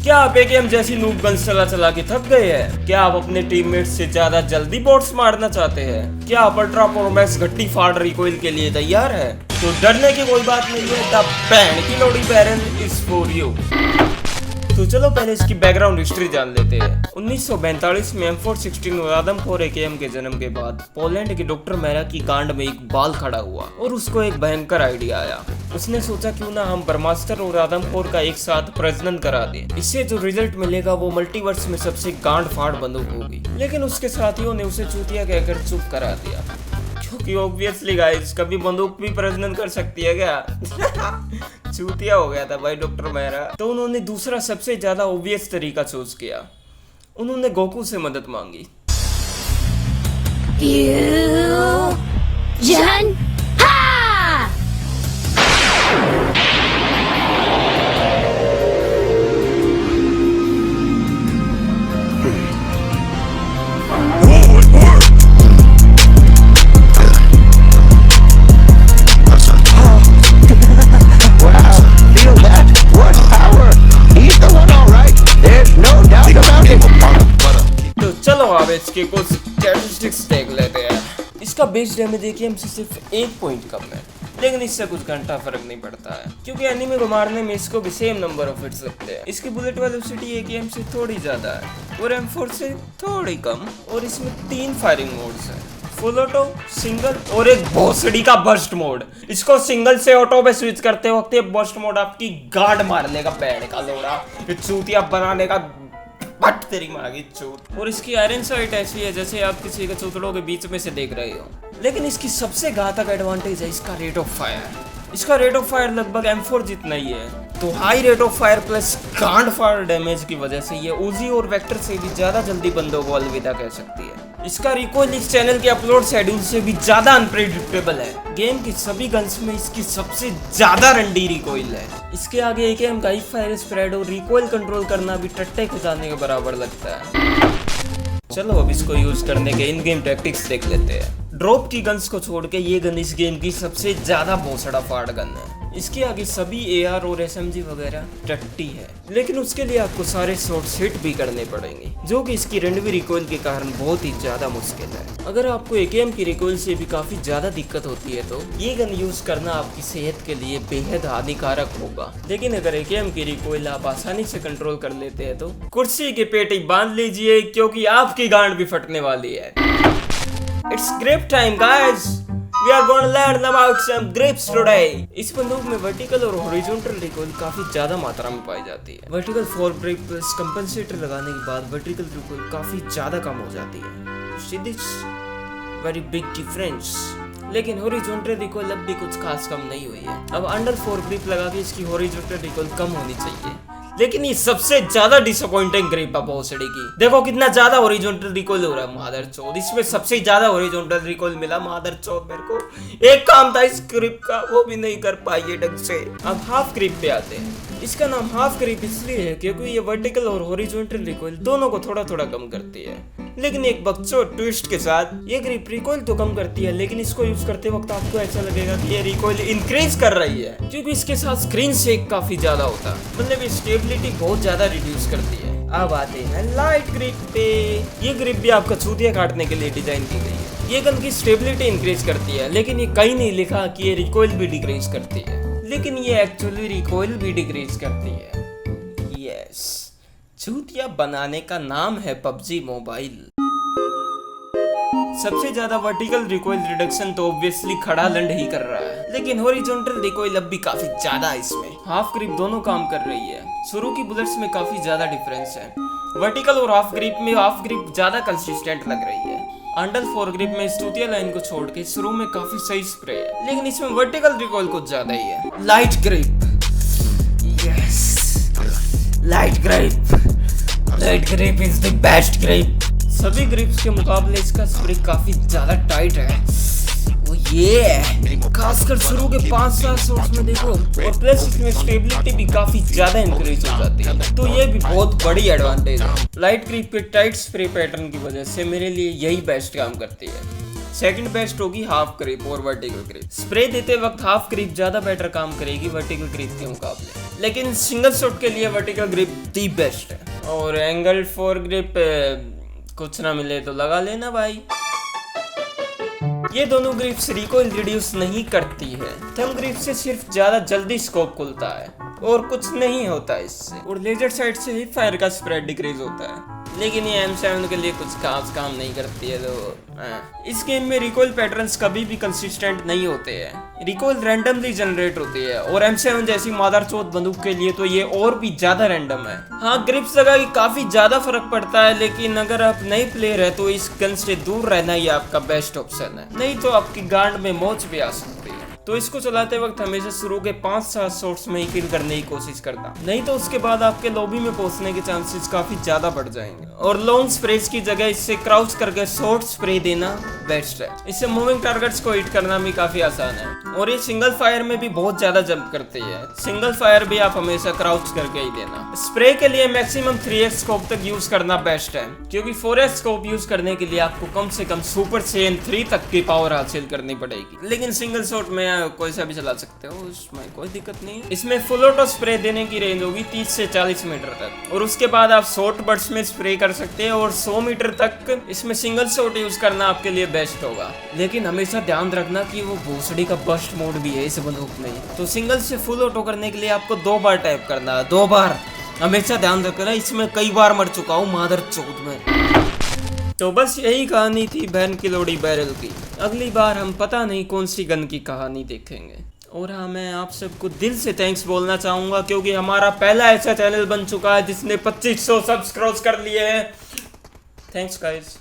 क्या आप एकेएम जैसी नूब गन्स चला चला के थक गए हैं? क्या आप अपने टीममेट्स से ज्यादा जल्दी बॉट्स मारना चाहते हैं? क्या आप अल्ट्रा प्रो मैक्स घट्टी फाड़ रिकॉइल के लिए तैयार है? तो डरने की कोई बात नहीं है, द पैन की लोडी बैरन इज फॉर यू। तो चलो पहले इसकी बैकग्राउंड हिस्ट्री जान लेते हैं। 1942 में M416 रादमखोर एकेएम के जन्म के बाद पोलैंड के डॉक्टर मेरा की गांड में एक बाल खड़ा हुआ और उसको एक भयंकर आइडिया आया। उसने सोचा क्यों ना हम ब्रह्मास्त्र और रादमखोर का एक साथ प्रजनन करा दें। इससे जो रिजल्ट मिलेगा वो मल्टीवर्स में सबसे गांड फाड़ बंदूक होगी। लेकिन उसके साथियों ने उसे चूतिया कहकर चुप करा दिया, क्योंकि ऑब्वियसली गाइस कभी बंदूक भी प्रजनन कर सकती है क्या? चूतिया हो गया था भाई डॉक्टर मेहरा। तो उन्होंने दूसरा सबसे ज्यादा ऑब्वियस तरीका चूज किया। उन्होंने गोकू से मदद मांगी। इसके कुछ स्टैटिस्टिक्स देख लेते हैं। इसका बेस डैमेज एकेएम से सिर्फ 1 पॉइंट कम है, लेकिन इससे कुछ घंटा फर्क नहीं पड़ता है, क्योंकि एनिमी को मारने में इसको भी सेम नंबर ऑफ हिट्स लगते हैं। इसकी बुलेट वेलोसिटी एकेएम से थोड़ी ज्यादा है और M4 से थोड़ी कम, और इसमें 3 फायरिंग मोड्स हैं, फुल ऑटो, सिंगल और एक भोसड़ी का बर्स्ट मोड। इसको सिंगल से ऑटो पे स्विच करते वक्त ये बर्स्ट मोड आपकी गार्ड मार लेगा, बैड का लोड़ा चूतिया बनाने का बट तेरी माँ की चूत। और इसकी आयरन साइट ऐसी है जैसे आप किसी के चूतड़ों के बीच में से देख रहे हो। लेकिन इसकी सबसे घातक एडवांटेज है इसका रेट ऑफ फायर। इसका रेट ऑफ फायर लगभग M4 जितना ही है। तो high rate of fire plus गांड फायर डैमेज की वजह से ये उजी और वेक्टर से भी ज्यादा जल्दी बंदों को अलविदा कह सकती है। इसका रिकॉइल इस चैनल के अपलोड शेड्यूल से भी ज्यादा अनप्रेडिक्टेबल है। गेम की सभी गन्स में इसकी सबसे ज्यादा रंडी रिकॉइल है। इसके आगे एकेएम का फायर स्प्रेड और रिकॉइल कंट्रोल करना भी टट्टे खुदाने के बराबर लगता है। चलो अब इसको यूज करने के इन गेम टैक्टिक्स देख लेते हैं। ड्रॉप की गन्स को छोड़ के ये गन इस गेम की सबसे ज्यादा भोसड़ा फाड़ गन है। इसके आगे सभी AR और SMG वगैरह टट्टी है, लेकिन उसके लिए आपको सारे शॉट्स हिट भी करने पड़ेंगे, जो कि इसकी रैंडमी रिकॉइल के कारण बहुत ही ज्यादा मुश्किल है। अगर आपको एकेएम की रिकॉइल से भी काफी ज्यादा दिक्कत होती है तो ये गन यूज करना आपकी सेहत के लिए बेहद हानिकारक होगा। लेकिन अगर एकेएम की रिकॉइल आप आसानी से कंट्रोल कर लेते हैं तो कुर्सी की पेटी बांध लीजिए, क्योंकि आपकी गांड भी फटने वाली है। It's grip time guys. We are going to learn about some grips today. इस बंदूक में वर्टिकल और हॉरिजॉन्टल रिकॉइल काफी ज्यादा मात्रा में पाई जाती है। Vertical for break plus compensator लगाने के बाद वर्टिकल रिकॉइल काफी ज्यादा कम हो जाती है। See this very big difference. लेकिन हॉरिजॉन्टल रिकॉइल अब भी कुछ खास कम नहीं हुई है। अब अंडर 4 ग्रिप लगा के इसकी हॉरिजॉन्टल रिकॉइल कम होनी चाहिए। लेकिन ये सबसे ज्यादा डिसअपॉइंटिंग ग्रिप है भोसड़ी की। देखो कितना ज्यादा हॉरिजॉन्टल रिकॉइल हो रहा है मादर चौथ। इसमें सबसे ज्यादा हॉरिजॉन्टल रिकॉइल मिला मादर चौथ मेरे को। एक काम था इस ग्रिप का, वो भी नहीं कर पाई ढंग से। अब हाफ ग्रिप पे आते हैं। इसका नाम हाफ ग्रिप इसलिए है क्योंकि ये वर्टिकल और हॉरिजॉन्टल रिकॉइल दोनों को थोड़ा थोड़ा कम करती है। लेकिन एक बकचोद ट्विस्ट के साथ ये ग्रिप रिकॉइल तो कम करती है, लेकिन इसको यूज करते वक्त आपको ऐसा लगेगा कि ये रिकॉइल इंक्रीज कर रही है, क्योंकि इसके साथ स्क्रीन शेक काफी ज्यादा होता है, मतलब ये स्टेबिलिटी बहुत ज्यादा रिड्यूस करती है। अब आते हैं लाइट ग्रिप पे। ये ग्रिप भी आपका चूतिया काटने के लिए डिजाइन की गई है। ये गन की स्टेबिलिटी इंक्रीज करती है, लेकिन ये कहीं नहीं लिखा कि ये रिकॉइल भी डिक्रीज करती है, लेकिन ये एक्चुअली रिकॉइल भी डिक्रीज करती है। यस, चूतिया बनाने का नाम है PUBG मोबाइल। सबसे ज्यादा वर्टिकल रिकॉइल रिडक्शन तो ऑब्वियसली खड़ा लंड ही कर रहा है, लेकिन हॉरिजॉन्टल रिकॉइल अब भी काफी ज्यादा है इसमें। हाफ ग्रिप दोनों काम कर रही है। शुरू की बुलेट्स में काफी ज्यादा डिफरेंस है। वर्टिकल और हाफ ग्रिप में हाफ ग्रिप ज्यादा कंसिस्टेंट लग रही है। अंडर 4 ग्रिप में स्तुतिया लाइन को छोड़ के शुरू में काफी सही स्प्रे है, लेकिन इसमें वर्टिकल रिकॉइल कुछ ज्यादा ही है। Light grip, yes, light grip is the best grip. सभी ग्रिप्स के मुकाबले इसका स्प्रे काफी ज्यादा टाइट है। वो ये खासकर शुरू के 5-7 शॉट्स में देखो, और प्लस इसमें स्टेबिलिटी भी काफी ज्यादा इंक्रीज हो जाती है, तो ये भी बहुत बड़ी एडवांटेज है। लाइट ग्रिप के टाइट स्प्रे पैटर्न की वजह से मेरे लिए यही बेस्ट काम करती है। सेकंड बेस्ट होगी हाफ क्रीप और वर्टिकल क्रीप। स्प्रे देते वक्त हाफ क्रीप ज्यादा बेटर काम करेगी वर्टिकल क्रीप के मुकाबले, लेकिन सिंगल शॉट के लिए वर्टिकल ग्रिप दी बेस्ट है। और एंगल फॉर ग्रिप कुछ ना मिले तो लगा लेना भाई। ये दोनों ग्रिप्स रिकॉइल रिड्यूस नहीं करती है, थंब ग्रिप से सिर्फ ज्यादा जल्दी स्कोप खुलता है और कुछ नहीं होता इससे, और लेजर साइड से ही फायर का स्प्रेड डिक्रीज होता है, लेकिन ये M7 के लिए कुछ खास काम नहीं करती है। तो इस गेम में रिकॉइल पैटर्न्स कभी भी कंसिस्टेंट नहीं होते हैं, रिकॉइल रैंडमली जनरेट होती है, और M7 जैसी मादरचोद बंदूक के लिए तो ये और भी ज्यादा रैंडम है। हाँ, ग्रिप्स जगह की काफी ज्यादा फर्क पड़ता है, लेकिन अगर आप नए प्लेयर है तो इस गन से दूर रहना ही आपका बेस्ट ऑप्शन है, नहीं तो आपकी गांड में मोच भी आ सकती है। तो इसको चलाते वक्त हमेशा शुरू के 5-7 शॉट्स में ही किल करने की कोशिश करता, नहीं तो उसके बाद आपके लॉबी में पहुंचने के चांसेस काफी ज्यादा बढ़ जाएंगे। और लॉन्ग स्प्रेज की जगह इससे क्राउच करके शॉर्ट स्प्रे देना बेस्ट है, इससे मूविंग टारगेट्स को हिट करना भी काफी आसान है। और ये सिंगल फायर में भी बहुत ज्यादा जंप करती है, सिंगल फायर भी आप हमेशा क्राउच करके ही देना। स्प्रे के लिए मैक्सिमम 3x स्कोप तक यूज करना बेस्ट है, क्योंकि 4x स्कोप यूज करने के लिए आपको कम से कम सुपर सेन 3 तक की पावर हासिल करनी पड़ेगी, लेकिन सिंगल शॉट में कोई सा भी चला सकते हो, उसमें कोई दिक्कत नहीं है। इसमें फुल ऑटो स्प्रे देने की रेंज होगी 30 से 40 मीटर तक, और उसके बाद आप शॉर्ट बर्स्ट में स्प्रे कर सकते हैं, और 100 मीटर तक इसमें सिंगल शॉट यूज करना आपके लिए बेस्ट होगा। लेकिन हमेशा ध्यान रखना कि वो भोसड़ी का बर्स्ट मोड भी है इस बंदूक में, तो सिंगल से फुल ऑटो करने के लिए आपको 2 बार टैप करना है, 2 बार, हमेशा ध्यान रखना। इसमें कई बार मर चुका हूँ मादर चौथ में। तो बस यही कहानी थी बहन की लोड़ी बैरल की। अगली बार हम पता नहीं कौन सी गन की कहानी देखेंगे। और हाँ, मैं आप सबको दिल से थैंक्स बोलना चाहूँगा, क्योंकि हमारा पहला ऐसा चैनल बन चुका है जिसने 2500 सब्सक्राइब कर लिए हैं। Thanks guys.